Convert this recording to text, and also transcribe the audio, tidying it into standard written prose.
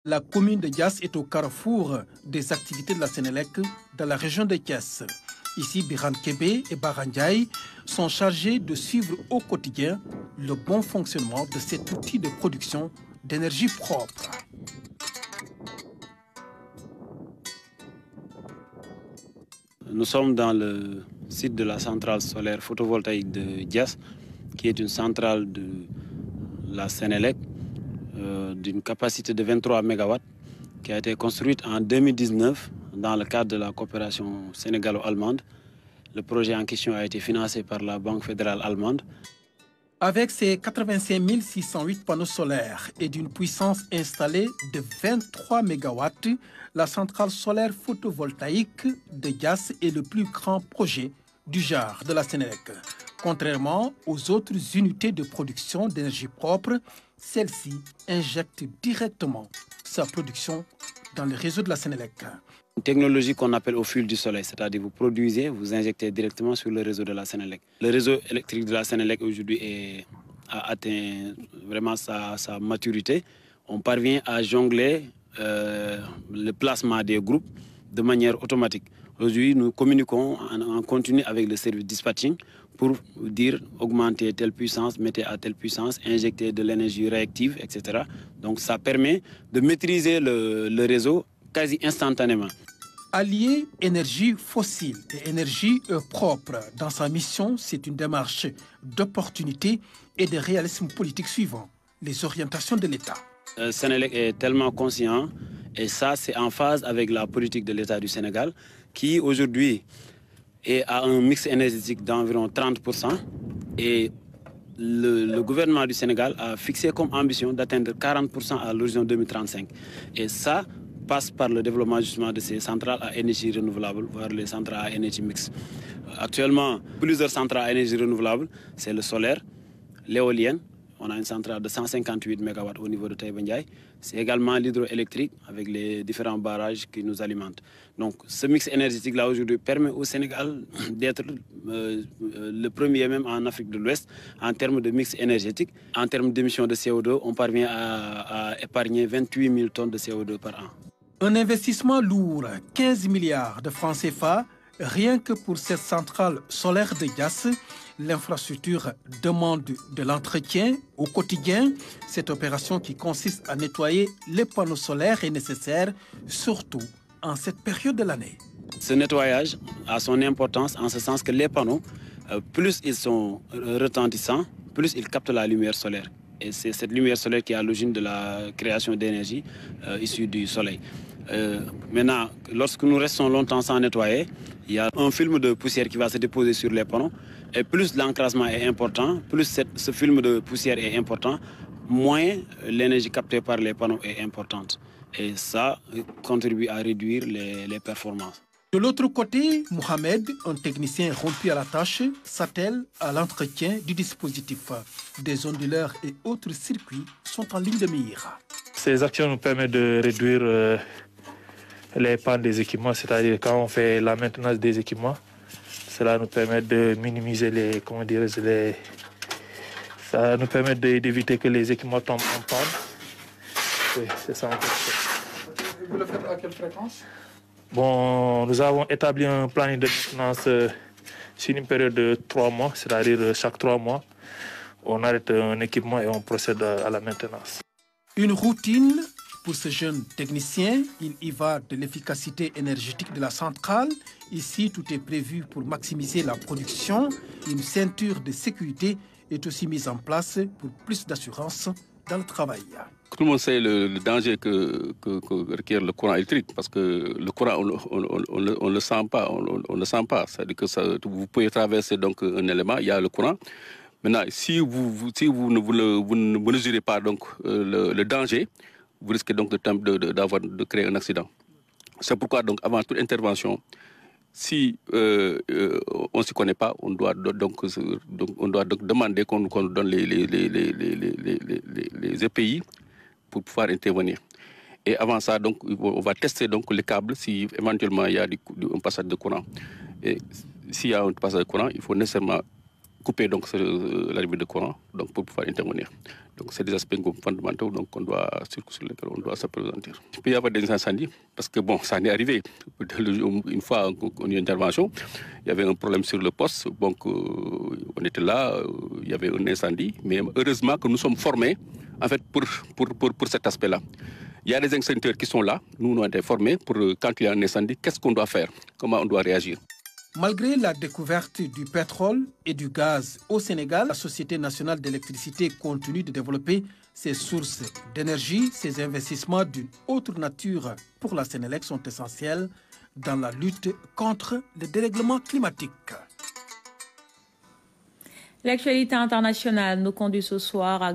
La commune de Diass est au carrefour des activités de la Sénélec dans la région de Thiès. Ici, Biran Kébé et Barandiaï sont chargés de suivre au quotidien le bon fonctionnement de cet outil de production d'énergie propre. Nous sommes dans le site de la centrale solaire photovoltaïque de Diass, qui est une centrale de la Sénélec d'une capacité de 23 MW, qui a été construite en 2019 dans le cadre de la coopération sénégalo-allemande. Le projet en question a été financé par la Banque fédérale allemande. Avec ses 85 608 panneaux solaires et d'une puissance installée de 23 MW, la centrale solaire photovoltaïque de Diass est le plus grand projet du genre de la Sénélec. Contrairement aux autres unités de production d'énergie propre, celle-ci injecte directement sa production dans le réseau de la Sénélec. Une technologie qu'on appelle au fil du soleil, c'est-à-dire vous produisez, vous injectez directement sur le réseau de la Sénélec. Le réseau électrique de la Sénélec aujourd'hui a atteint vraiment sa maturité. On parvient à jongler le placement des groupes de manière automatique. Aujourd'hui, nous communiquons en continu avec le service dispatching pour dire augmenter telle puissance, mettez à telle puissance, injecter de l'énergie réactive, etc. Donc ça permet de maîtriser le réseau quasi instantanément. Allier énergie fossile et énergie propre dans sa mission, c'est une démarche d'opportunité et de réalisme politique suivant les orientations de l'État. Sénélec est tellement conscient, et ça c'est en phase avec la politique de l'État du Sénégal, qui aujourd'hui a un mix énergétique d'environ 30%, et le gouvernement du Sénégal a fixé comme ambition d'atteindre 40% à l'horizon 2035. Et ça passe par le développement justement de ces centrales à énergie renouvelable, voire les centrales à énergie mixte. Actuellement, plusieurs centrales à énergie renouvelable, c'est le solaire, l'éolienne. On a une centrale de 158 MW au niveau de Taïba Ndiaye. C'est également l'hydroélectrique avec les différents barrages qui nous alimentent. Donc ce mix énergétique-là aujourd'hui permet au Sénégal d'être le premier même en Afrique de l'Ouest en termes de mix énergétique. En termes d'émissions de CO2, on parvient à épargner 28 000 tonnes de CO2 par an. Un investissement lourd, 15 milliards de francs CFA, rien que pour cette centrale solaire de Diass. L'infrastructure demande de l'entretien au quotidien. Cette opération qui consiste à nettoyer les panneaux solaires est nécessaire, surtout en cette période de l'année. Ce nettoyage a son importance en ce sens que les panneaux, plus ils sont retentissants, plus ils captent la lumière solaire. Et c'est cette lumière solaire qui est à l'origine de la création d'énergie issue du soleil. Maintenant, lorsque nous restons longtemps sans nettoyer, il y a un film de poussière qui va se déposer sur les panneaux. Et plus l'encrassement est important, plus ce film de poussière est important, moins l'énergie captée par les panneaux est importante. Et ça contribue à réduire les performances. De l'autre côté, Mohamed, un technicien rompu à la tâche, s'attelle à l'entretien du dispositif. Des onduleurs et autres circuits sont en ligne de mire. Ces actions nous permettent de réduire les pannes des équipements, c'est-à-dire quand on fait la maintenance des équipements, cela nous permet de minimiser ça nous permet d'éviter que les équipements tombent en panne. Oui, c'est ça. Vous le faites à quelle fréquence? Bon, nous avons établi un planning de maintenance sur une période de 3 mois, c'est-à-dire chaque 3 mois, on arrête un équipement et on procède à la maintenance. Une routine pour ce jeune technicien, il y va de l'efficacité énergétique de la centrale. Ici, tout est prévu pour maximiser la production. Une ceinture de sécurité est aussi mise en place pour plus d'assurance dans le travail. Tout le monde sait le danger que requiert le courant électrique, parce que le courant, on le sent pas, on le sent pas. C'est-à-dire que vous pouvez traverser donc un élément, il y a le courant. Maintenant, si vous ne mesurez pas donc le danger, vous risquez donc de créer un accident. C'est pourquoi donc avant toute intervention, si on ne s'y connaît pas, on doit donc demander qu'on nous donne les EPI pour pouvoir intervenir. Et avant ça, donc, on va tester donc les câbles si éventuellement il y a un passage de courant. Et s'il y a un passage de courant, il faut nécessairement couper donc l'arrivée de courant donc pour pouvoir intervenir. Donc c'est des aspects fondamentaux donc sur lesquels on doit s'appesantir. Il peut y avoir des incendies parce que bon, ça en est arrivé. Une fois qu'on a eu une intervention, il y avait un problème sur le poste, donc on était là, il y avait un incendie, mais heureusement que nous sommes formés en fait pour cet aspect-là. Il y a des extincteurs qui sont là, nous on a été formés pour quand il y a un incendie, qu'est-ce qu'on doit faire, comment on doit réagir. Malgré la découverte du pétrole et du gaz au Sénégal, la Société nationale d'électricité continue de développer ses sources d'énergie. Ces investissements d'une autre nature pour la Sénélec sont essentiels dans la lutte contre le dérèglement climatique. L'actualité internationale nous conduit ce soir à